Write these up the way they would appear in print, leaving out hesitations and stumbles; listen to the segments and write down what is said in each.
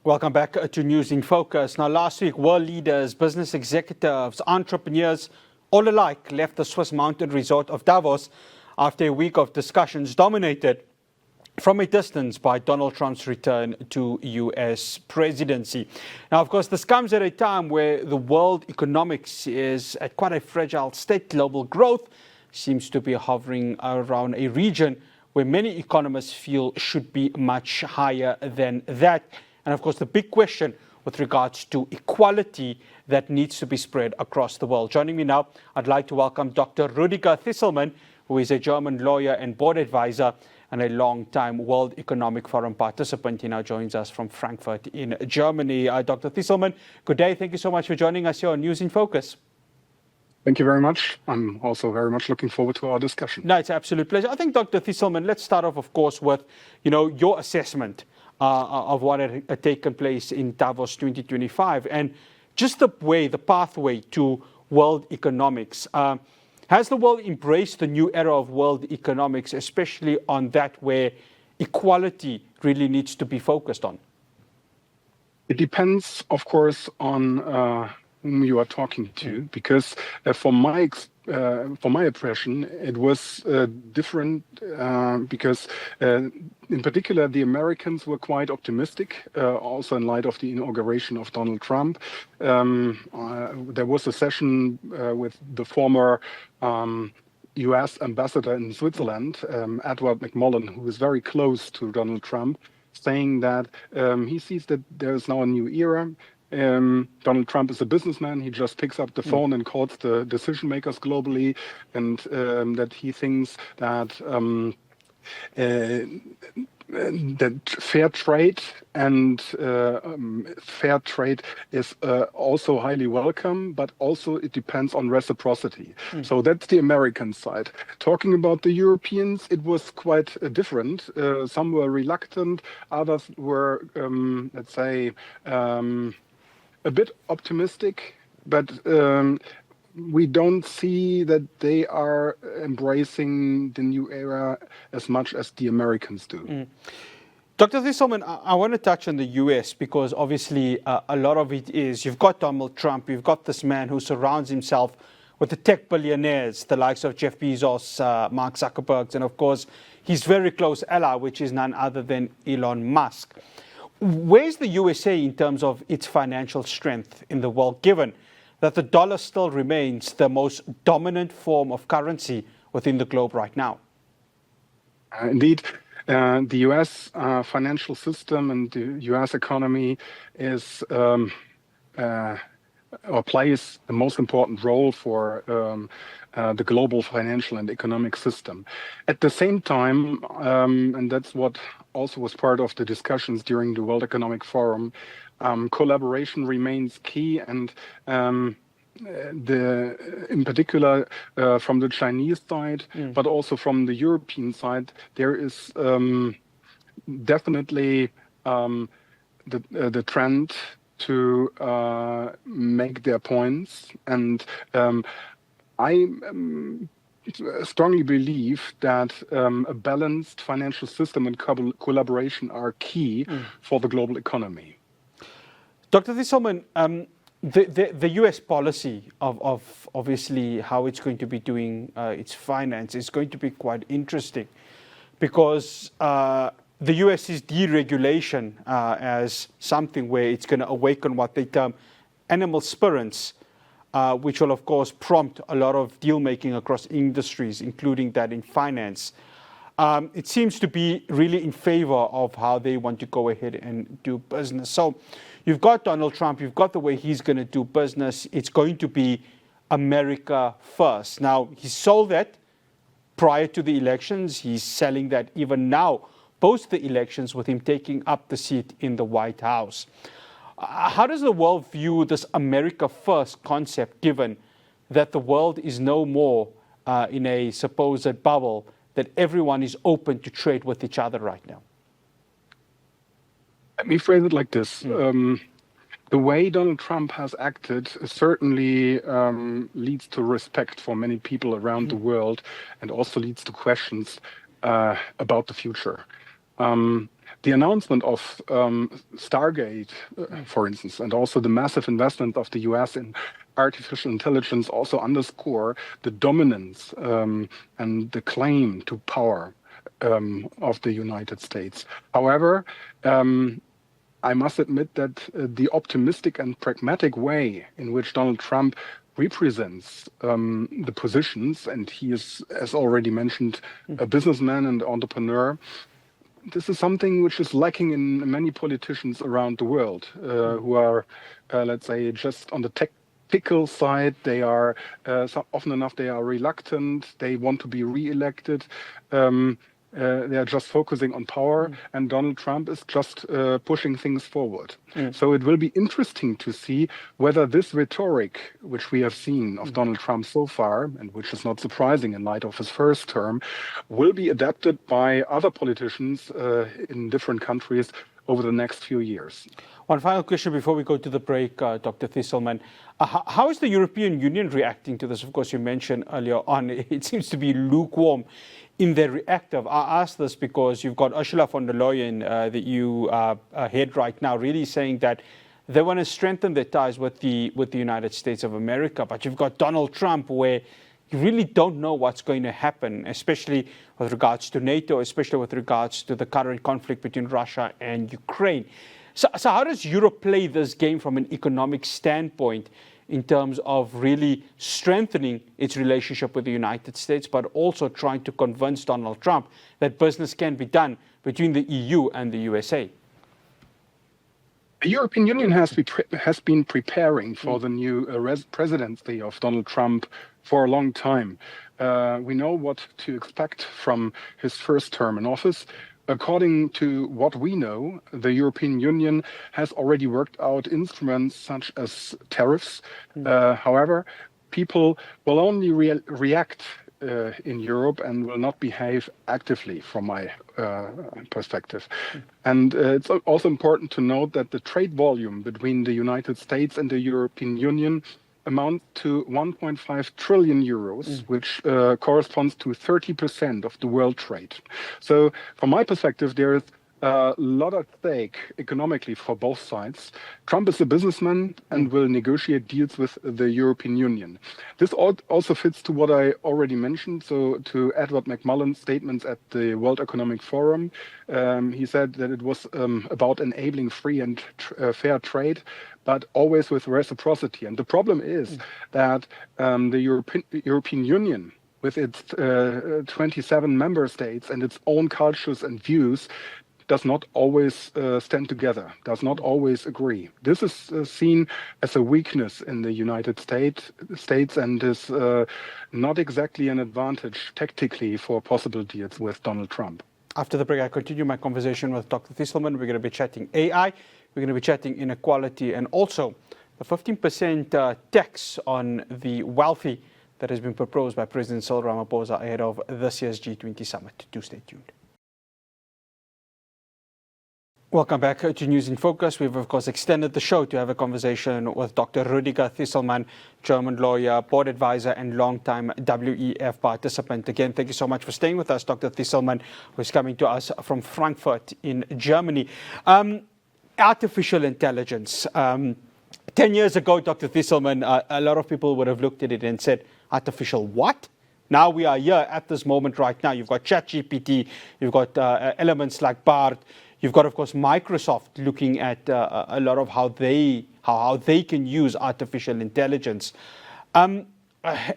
Welcome back to News in Focus. Now, last week, world leaders, business executives, entrepreneurs, all alike left the Swiss mountain resort of Davos after a week of discussions dominated from a distance by Donald Trump's return to U.S. presidency. Now, of course, this comes at a time where the world economics is at quite a fragile state. Global growth seems to be hovering around a region where many economists feel should be much higher than that. And of course, the big question with regards to equality that needs to be spread across the world. Joining me now, I'd like to welcome Dr. Ruediger Theiselmann, who is a German lawyer and board advisor and a long-time World Economic Forum participant. He now joins us from Frankfurt in Germany. Dr. Theiselmann, good day. Thank you so much for joining us here on News in Focus. Thank you very much. I'm also very much looking forward to our discussion. No, it's an absolute pleasure. I think, Dr. Theiselmann, let's start off, of course, with your assessment of what had taken place in Davos 2025 and just the pathway to world economics. Has the world embraced the new era of world economics, especially on that where equality really needs to be focused on? It depends, of course, on whom you are talking to, because from my impression, it was different because in particular, the Americans were quite optimistic, also in light of the inauguration of Donald Trump. There was a session with the former US ambassador in Switzerland, Edward McMullen, who is very close to Donald Trump, saying that he sees that there is now a new era. Donald Trump is a businessman. He just picks up the phone and calls the decision makers globally, and that he thinks that that fair trade is also highly welcome, but also it depends on reciprocity. So that's the American side. Talking about the Europeans, it was quite different. Some were reluctant, others were, let's say, a bit optimistic, but we don't see that they are embracing the new era as much as the Americans do. Dr. Theiselmann, I want to touch on the US because obviously a lot of it is, you've got Donald Trump, you've got this man who surrounds himself with the tech billionaires, the likes of Jeff Bezos, Mark Zuckerberg, and of course his very close ally, which is none other than Elon Musk. Where's the USA in terms of its financial strength in the world, given that the dollar still remains the most dominant form of currency within the globe right now? Indeed, the US financial system and the US economy is or plays the most important role for the global financial and economic system. At the same time, and that's what also was part of the discussions during the World Economic Forum, collaboration remains key, and in particular from the Chinese side, but also from the European side, there is definitely the trend to make their points, and I strongly believe that a balanced financial system and collaboration are key for the global economy. Dr. Theiselmann, the US policy of obviously how it's going to be doing its finance is going to be quite interesting because the US's deregulation as something where it's going to awaken what they term animal spirits, which will, of course, prompt a lot of deal-making across industries, including that in finance. It seems to be really in favor of how they want to go ahead and do business. So you've got Donald Trump, you've got the way he's going to do business. It's going to be America first. Now, he sold that prior to the elections. He's selling that even now, post the elections, with him taking up the seat in the White House. How does the world view this America First concept, given that the world is no more in a supposed bubble, that everyone is open to trade with each other right now? Let me phrase it like this. The way Donald Trump has acted certainly leads to respect for many people around the world, and also leads to questions about the future. The announcement of Stargate, for instance, and also the massive investment of the US in artificial intelligence also underscore the dominance and the claim to power of the United States. However, I must admit that the optimistic and pragmatic way in which Donald Trump represents the positions, and he is, as already mentioned, a businessman and entrepreneur, this is something which is lacking in many politicians around the world who are, let's say, just on the tactical side. They are often enough they are reluctant. They want to be re-elected. They are just focusing on power, and Donald Trump is just pushing things forward. So it will be interesting to see whether this rhetoric, which we have seen of Donald Trump so far, and which is not surprising in light of his first term, will be adapted by other politicians in different countries over the next few years. One final question before we go to the break, Dr. Theiselmann. How is the European Union reacting to this? Of course, you mentioned earlier on, it seems to be lukewarm in their reactive. I ask this because you've got Ursula von der Leyen, the EU head right now, really saying that they want to strengthen their ties with the United States of America. But you've got Donald Trump, where you really don't know what's going to happen, especially with regards to NATO, especially with regards to the current conflict between Russia and Ukraine. So how does Europe play this game from an economic standpoint in terms of really strengthening its relationship with the United States, but also trying to convince Donald Trump that business can be done between the EU and the USA? The European Union has been preparing for the new presidency of Donald Trump for a long time. We know what to expect from his first term in office. According to what we know, the European Union has already worked out instruments such as tariffs. However, people will only react in Europe and will not behave actively, from my perspective. And it's also important to note that the trade volume between the United States and the European Union amount to 1.5 trillion euros, which corresponds to 30% of the world trade. So from my perspective, there is a lot at stake economically for both sides. Trump is a businessman and will negotiate deals with the European Union. This also fits to what I already mentioned, so to Edward McMullen's statements at the World Economic Forum. He said that it was about enabling free and fair trade, but always with reciprocity. And the problem is that the European Union, with its 27 member states and its own cultures and views, does not always stand together, does not always agree. This is seen as a weakness in the United States and is not exactly an advantage tactically for possible deals with Donald Trump. After the break, I continue my conversation with Dr. Theiselmann. We're going to be chatting AI, we're going to be chatting inequality, and also the 15% tax on the wealthy that has been proposed by President Cyril Ramaphosa ahead of this year's G20 summit. Do stay tuned. Welcome back to News in Focus. We've, of course, extended the show to have a conversation with Dr. Ruediger Theiselmann, German lawyer, board advisor, and longtime WEF participant. Again, thank you so much for staying with us, Dr. Theiselmann, who is coming to us from Frankfurt in Germany. Artificial intelligence. 10 years ago, Dr. Theiselmann, a lot of people would have looked at it and said, artificial what? Now we are here at this moment right now. You've got ChatGPT, you've got elements like BART. You've got, of course, Microsoft looking at a lot of how they can use artificial intelligence.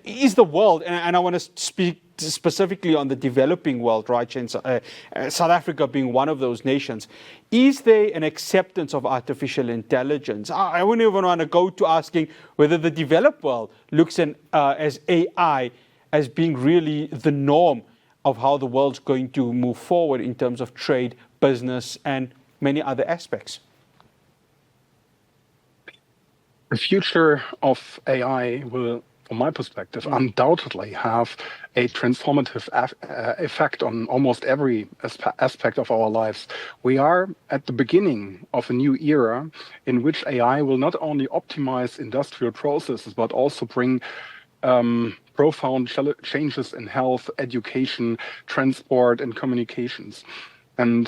Is the world, and I want to speak specifically on the developing world, right? South Africa being one of those nations. Is there an acceptance of artificial intelligence? I wouldn't even want to go to asking whether the developed world looks as AI as being really the norm of how the world's going to move forward in terms of trade, business, and many other aspects. The future of AI will, from my perspective, undoubtedly have a transformative effect on almost every aspect of our lives. We are at the beginning of a new era in which AI will not only optimize industrial processes, but also bring profound changes in health, education, transport, and communications. And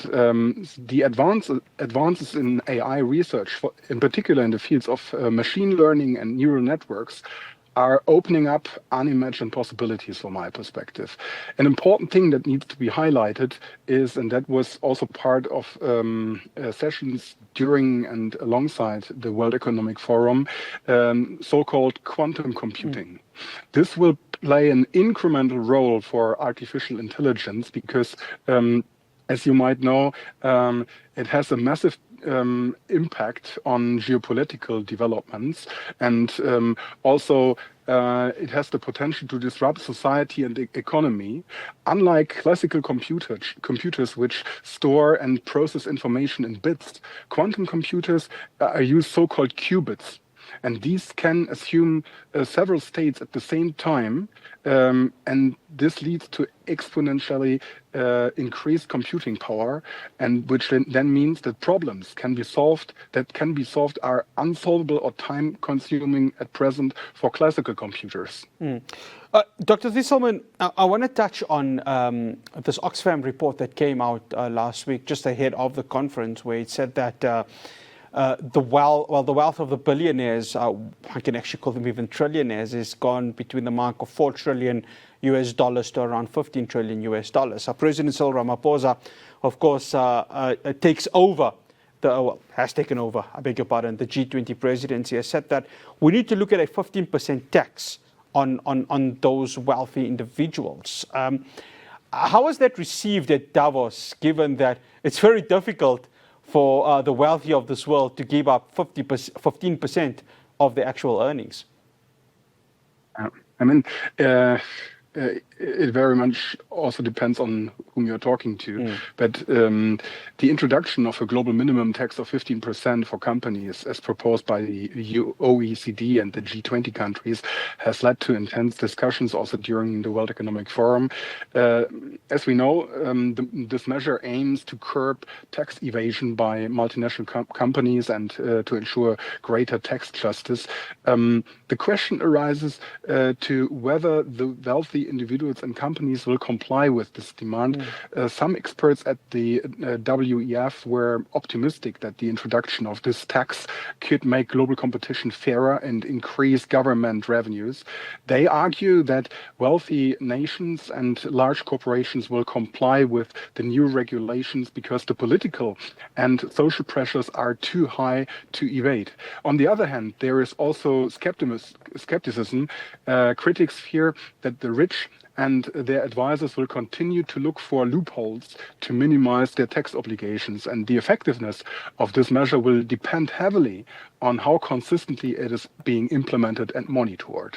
the advances in AI research, in particular in the fields of machine learning and neural networks, are opening up unimagined possibilities from my perspective. An important thing that needs to be highlighted is, and that was also part of sessions during and alongside the World Economic Forum, so-called quantum computing. This will play an incremental role for artificial intelligence because, as you might know, it has a massive impact on geopolitical developments, and also it has the potential to disrupt society and the economy. Unlike classical computers which store and process information in bits, quantum computers use so-called qubits. And these can assume several states at the same time, and this leads to exponentially increased computing power, and which then means that problems that can be solved are unsolvable or time-consuming at present for classical computers. Dr. Theiselmann, I want to touch on this Oxfam report that came out last week, just ahead of the conference, where it said that the wealth of the billionaires, I can actually call them even trillionaires, is gone between the mark of $4 trillion to around $15 trillion. So President Cyril Ramaphosa, of course, has taken over, I beg your pardon, the G20 presidency, has said that we need to look at a 15% tax on those wealthy individuals. How was that received at Davos, given that it's very difficult for the wealthy of this world to give up 15% of the actual earnings? I mean, it very much also depends on whom you're talking to. But the introduction of a global minimum tax of 15% for companies, as proposed by the OECD and the G20 countries, has led to intense discussions also during the World Economic Forum. As we know, this measure aims to curb tax evasion by multinational companies and to ensure greater tax justice. The question arises to whether the wealthy individuals and companies will comply with this demand. Some experts at the WEF were optimistic that the introduction of this tax could make global competition fairer and increase government revenues. They argue that wealthy nations and large corporations will comply with the new regulations because the political and social pressures are too high to evade. On the other hand, there is also skepticism. Critics fear that the rich and their advisors will continue to look for loopholes to minimize their tax obligations. And the effectiveness of this measure will depend heavily on how consistently it is being implemented and monitored.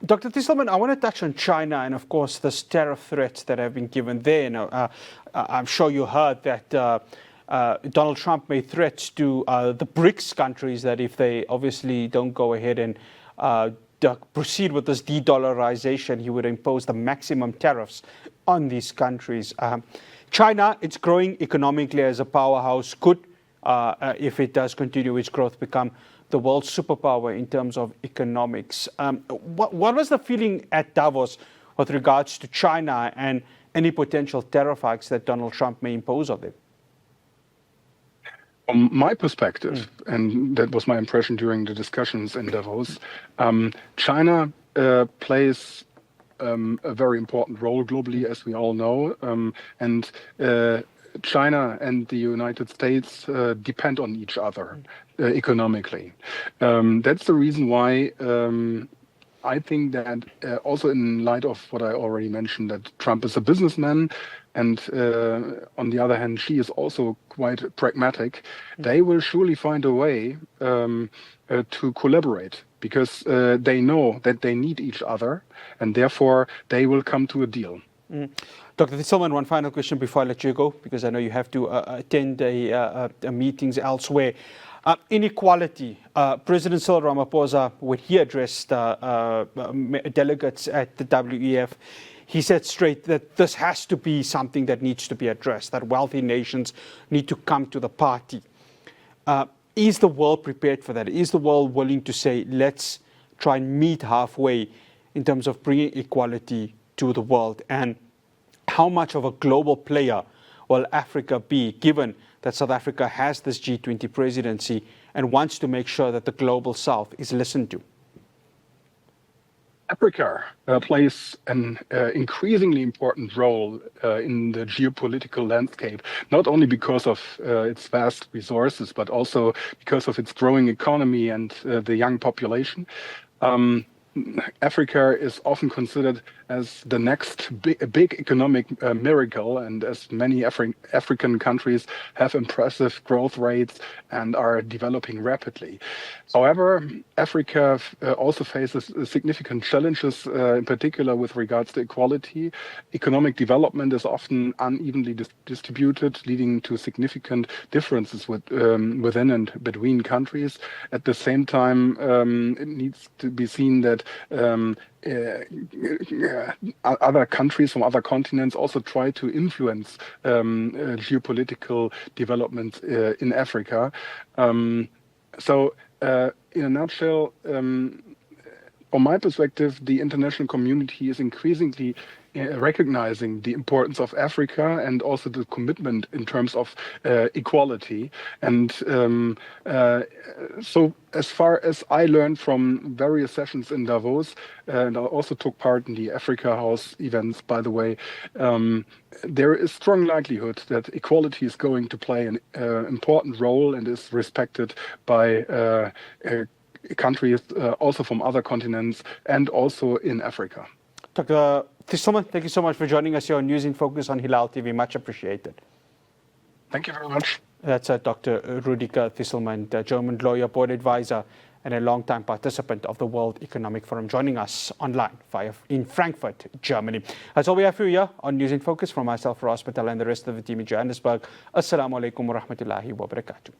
Dr. Theiselmann, I want to touch on China and, of course, the tariff threats that have been given there. Now, I'm sure you heard that Donald Trump made threats to the BRICS countries that if they obviously don't go ahead and proceed with this de-dollarization, he would impose the maximum tariffs on these countries. China, it's growing economically as a powerhouse, could, if it does continue its growth, become the world's superpower in terms of economics. What was the feeling at Davos with regards to China and any potential tariff hikes that Donald Trump may impose on them? From my perspective, and that was my impression during the discussions in Davos, China plays a very important role globally, as we all know, and China and the United States depend on each other economically. That's the reason why I think that also in light of what I already mentioned, that Trump is a businessman, and on the other hand, Xi is also quite pragmatic. They will surely find a way to collaborate because they know that they need each other, and therefore they will come to a deal. Dr. Theiselmann, one final question before I let you go, because I know you have to attend meetings elsewhere. Inequality. President Cyril Ramaphosa, when he addressed delegates at the WEF, he said straight that this has to be something that needs to be addressed, that wealthy nations need to come to the party. Is the world prepared for that? Is the world willing to say, let's try and meet halfway in terms of bringing equality to the world? And how much of a global player will Africa be, given that South Africa has this G20 presidency and wants to make sure that the global South is listened to? Africa plays an increasingly important role in the geopolitical landscape, not only because of its vast resources, but also because of its growing economy and the young population. Africa is often considered as the next big economic miracle, and as many African countries have impressive growth rates and are developing rapidly. However, Africa also faces significant challenges, in particular with regards to equality. Economic development is often unevenly distributed, leading to significant differences within and between countries. At the same time, it needs to be seen that other countries from other continents also try to influence geopolitical developments in Africa. So, in a nutshell, from my perspective, the international community is increasingly recognizing the importance of Africa and also the commitment in terms of equality. And so as far as I learned from various sessions in Davos, and I also took part in the Africa House events, by the way, there is strong likelihood that equality is going to play an important role and is respected by countries also from other continents and also in Africa. Dr. Theiselmann, thank you so much for joining us here on News in Focus on Hilaal TV. Much appreciated. Thank you very much. That's Dr. Ruediger Theiselmann, the German lawyer, board advisor, and a long-time participant of the World Economic Forum, joining us online in Frankfurt, Germany. That's all we have for you here on News in Focus. From myself, Ross Patel, and the rest of the team in Johannesburg. Assalamu alaikum wa rahmatullahi wa barakatuh.